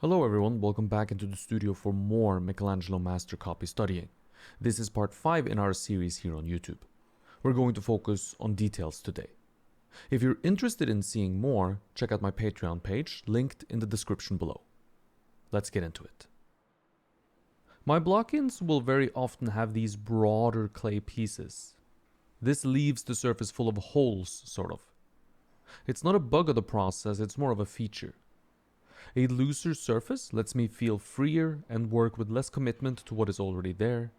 Hello everyone, welcome back into the studio for more Michelangelo master copy studying. This is part 5 in our series here on YouTube. We're going to focus on details today. If you're interested in seeing more, check out my Patreon page, linked in the description below. Let's get into it. My block-ins will very often have these broader clay pieces. This leaves the surface full of holes, sort of. It's not a bug of the process, it's more of a feature. A looser surface lets me feel freer and work with less commitment to what is already there.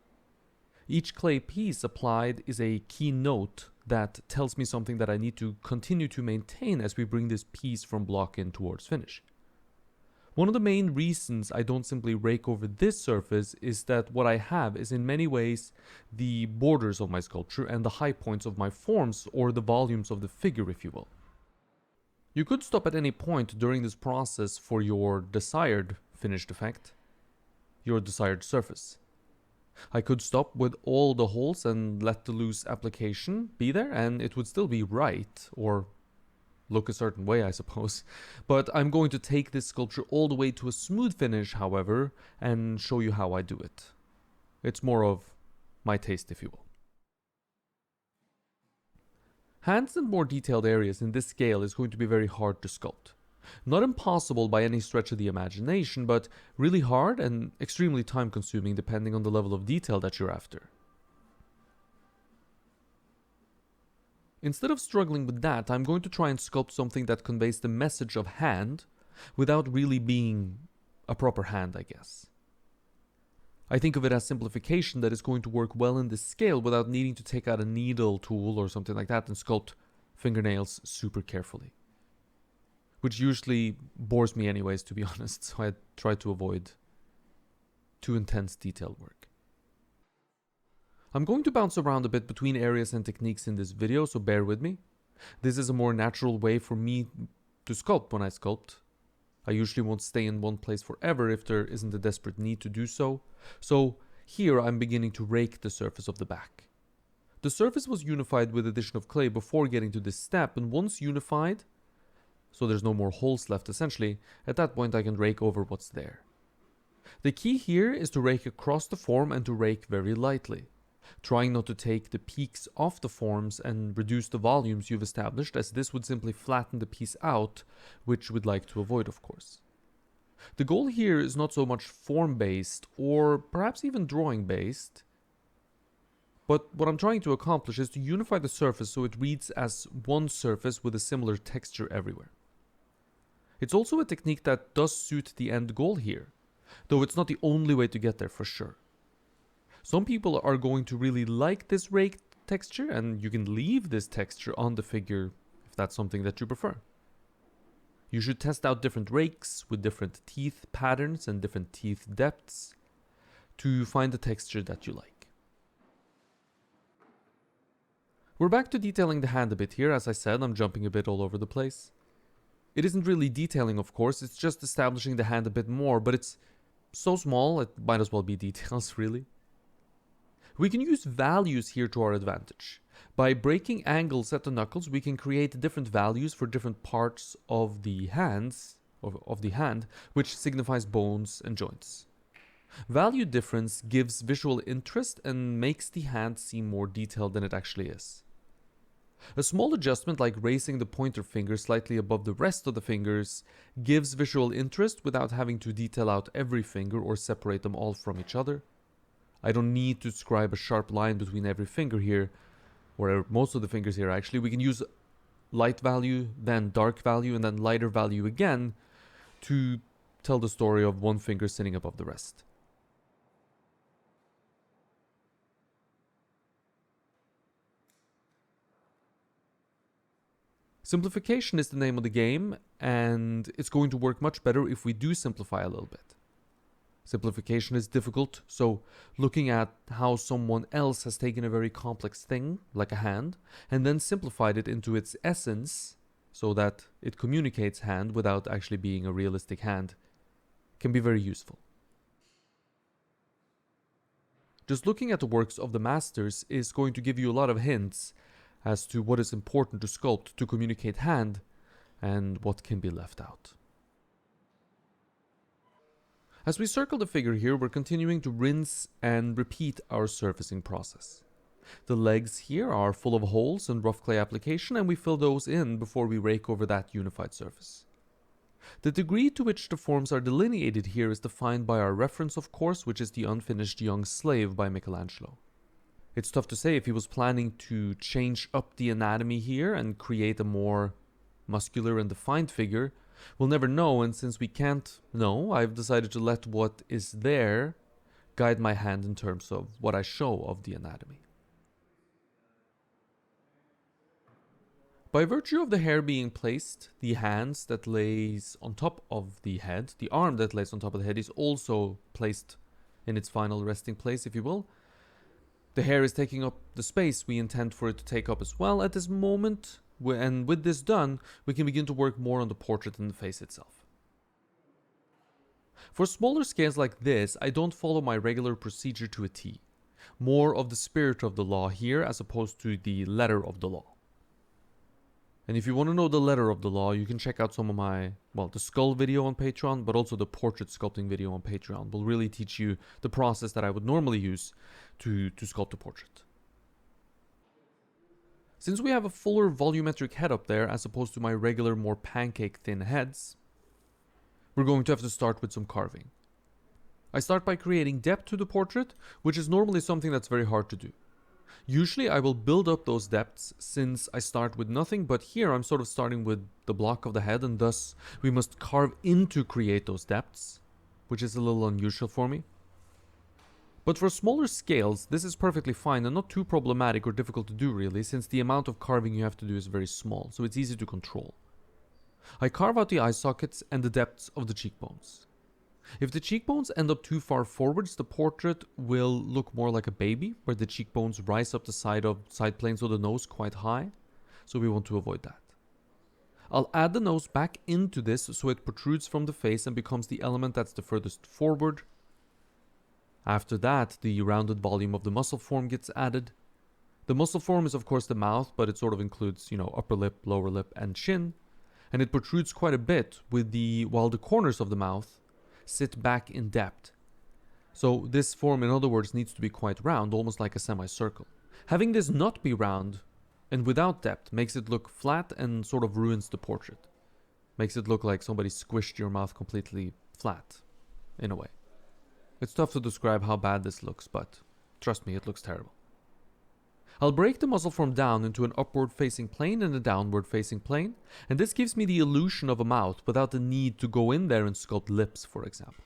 Each clay piece applied is a key note that tells me something that I need to continue to maintain as we bring this piece from block in towards finish. One of the main reasons I don't simply rake over this surface is that what I have is in many ways the borders of my sculpture and the high points of my forms, or the volumes of the figure, if you will. You could stop at any point during this process for your desired finished effect, your desired surface. I could stop with all the holes and let the loose application be there, and it would still be right, or look a certain way, I suppose. But I'm going to take this sculpture all the way to a smooth finish, however, and show you how I do it. It's more of my taste, if you will. Hands and more detailed areas in this scale is going to be very hard to sculpt. Not impossible by any stretch of the imagination, but really hard and extremely time consuming depending on the level of detail that you're after. Instead of struggling with that, I'm going to try and sculpt something that conveys the message of hand without really being a proper hand, I guess. I think of it as simplification that is going to work well in this scale without needing to take out a needle tool or something like that and sculpt fingernails super carefully. Which usually bores me anyways, to be honest, so I try to avoid too intense detailed work. I'm going to bounce around a bit between areas and techniques in this video, so bear with me. This is a more natural way for me to sculpt when I sculpt. I usually won't stay in one place forever if there isn't a desperate need to do so. So here I'm beginning to rake the surface of the back. The surface was unified with addition of clay before getting to this step, and once unified, so there's no more holes left essentially, at that point I can rake over what's there. The key here is to rake across the form and to rake very lightly, trying not to take the peaks off the forms and reduce the volumes you've established, as this would simply flatten the piece out, which we'd like to avoid, of course. The goal here is not so much form-based, or perhaps even drawing-based, but what I'm trying to accomplish is to unify the surface so it reads as one surface with a similar texture everywhere. It's also a technique that does suit the end goal here, though it's not the only way to get there for sure. Some people are going to really like this raked texture, and you can leave this texture on the figure if that's something that you prefer. You should test out different rakes with different teeth patterns and different teeth depths to find the texture that you like. We're back to detailing the hand a bit here. As I said, I'm jumping a bit all over the place. It isn't really detailing, of course, it's just establishing the hand a bit more, but it's so small it might as well be details, really. We can use values here to our advantage. By breaking angles at the knuckles, we can create different values for different parts of the hands, of the hand, which signifies bones and joints. Value difference gives visual interest and makes the hand seem more detailed than it actually is. A small adjustment like raising the pointer finger slightly above the rest of the fingers gives visual interest without having to detail out every finger or separate them all from each other. I don't need to describe a sharp line between every finger here, or most of the fingers here actually. We can use light value, then dark value, and then lighter value again to tell the story of one finger sitting above the rest. Simplification is the name of the game, and it's going to work much better if we do simplify a little bit. Simplification is difficult, so looking at how someone else has taken a very complex thing, like a hand, and then simplified it into its essence, so that it communicates hand without actually being a realistic hand, can be very useful. Just looking at the works of the masters is going to give you a lot of hints as to what is important to sculpt to communicate hand, and what can be left out. As we circle the figure here, we're continuing to rinse and repeat our surfacing process. The legs here are full of holes and rough clay application, and we fill those in before we rake over that unified surface. The degree to which the forms are delineated here is defined by our reference, of course, which is the unfinished young slave by Michelangelo. It's tough to say if he was planning to change up the anatomy here and create a more muscular and defined figure. We'll never know, and since we can't know, I've decided to let what is there guide my hand in terms of what I show of the anatomy. By virtue of the hair being placed, the hands that lays on top of the head, the arm that lays on top of the head is also placed in its final resting place, if you will. The hair is taking up the space we intend for it to take up as well at this moment, and with this done, we can begin to work more on the portrait than the face itself. For smaller scales like this, I don't follow my regular procedure to a T. More of the spirit of the law here as opposed to the letter of the law. And if you want to know the letter of the law, you can check out some of my, the skull video on Patreon, but also the portrait sculpting video on Patreon will really teach you the process that I would normally use to sculpt a portrait. Since we have a fuller volumetric head up there as opposed to my regular more pancake thin heads, we're going to have to start with some carving. I start by creating depth to the portrait, which is normally something that's very hard to do. Usually I will build up those depths since I start with nothing, but here I'm sort of starting with the block of the head, and thus we must carve in to create those depths, which is a little unusual for me. But for smaller scales, this is perfectly fine and not too problematic or difficult to do really, since the amount of carving you have to do is very small, so it's easy to control. I carve out the eye sockets and the depths of the cheekbones. If the cheekbones end up too far forwards, the portrait will look more like a baby, where the cheekbones rise up the side planes of the nose quite high, so we want to avoid that. I'll add the nose back into this so it protrudes from the face and becomes the element that's the furthest forward. After that, the rounded volume of the muscle form gets added. The muscle form is of course the mouth, but it sort of includes, upper lip, lower lip, and chin, and it protrudes quite a bit while the corners of the mouth sit back in depth. So this form, in other words, needs to be quite round, almost like a semicircle. Having this not be round and without depth makes it look flat and sort of ruins the portrait. Makes it look like somebody squished your mouth completely flat, in a way. It's tough to describe how bad this looks, but trust me, it looks terrible. I'll break the muscle form down into an upward facing plane and a downward facing plane, and this gives me the illusion of a mouth without the need to go in there and sculpt lips, for example.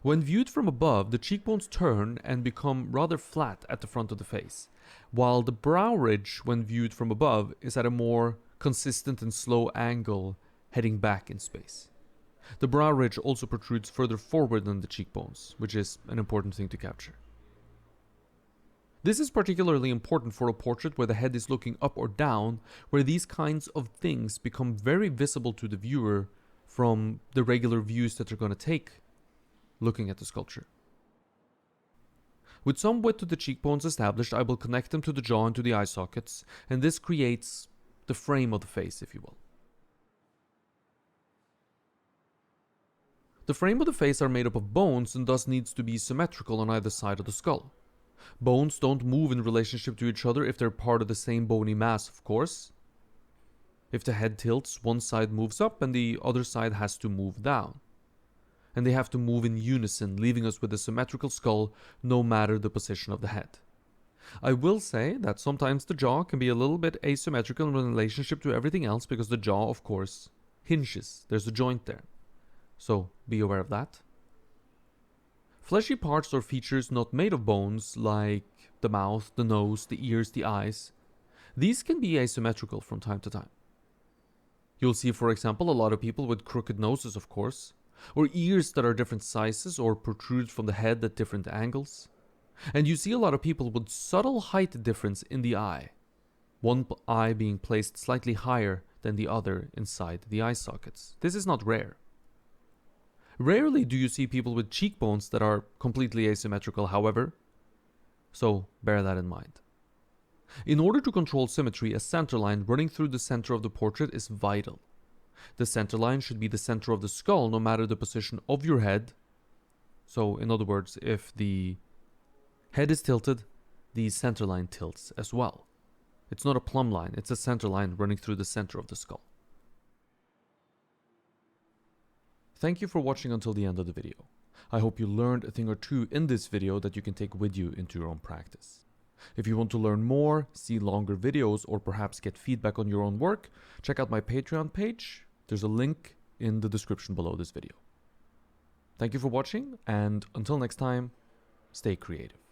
When viewed from above, the cheekbones turn and become rather flat at the front of the face, while the brow ridge, when viewed from above, is at a more consistent and slow angle heading back in space. The brow ridge also protrudes further forward than the cheekbones, which is an important thing to capture. This is particularly important for a portrait where the head is looking up or down, where these kinds of things become very visible to the viewer from the regular views that they're going to take looking at the sculpture. With some width to the cheekbones established, I will connect them to the jaw and to the eye sockets, and this creates the frame of the face, if you will. The frame of the face are made up of bones and thus needs to be symmetrical on either side of the skull. Bones don't move in relationship to each other if they're part of the same bony mass, of course. If the head tilts, one side moves up and the other side has to move down. And they have to move in unison, leaving us with a symmetrical skull no matter the position of the head. I will say that sometimes the jaw can be a little bit asymmetrical in relationship to everything else because the jaw, of course, hinges. There's a joint there. So be aware of that. Fleshy parts or features not made of bones, like the mouth, the nose, the ears, the eyes, these can be asymmetrical from time to time. You'll see, for example, a lot of people with crooked noses, of course, or ears that are different sizes or protrude from the head at different angles. And you see a lot of people with subtle height difference in the eye, one eye being placed slightly higher than the other inside the eye sockets. This is not rare. Rarely do you see people with cheekbones that are completely asymmetrical, however, so bear that in mind. In order to control symmetry, a center line running through the center of the portrait is vital. The center line should be the center of the skull no matter the position of your head, So in other words, if the head is tilted, the center line tilts as well. It's not a plumb line, it's a center line running through the center of the skull. Thank you for watching until the end of the video. I hope you learned a thing or two in this video that you can take with you into your own practice. If you want to learn more, see longer videos, or perhaps get feedback on your own work, check out my Patreon page. There's a link in the description below this video. Thank you for watching, and until next time, stay creative.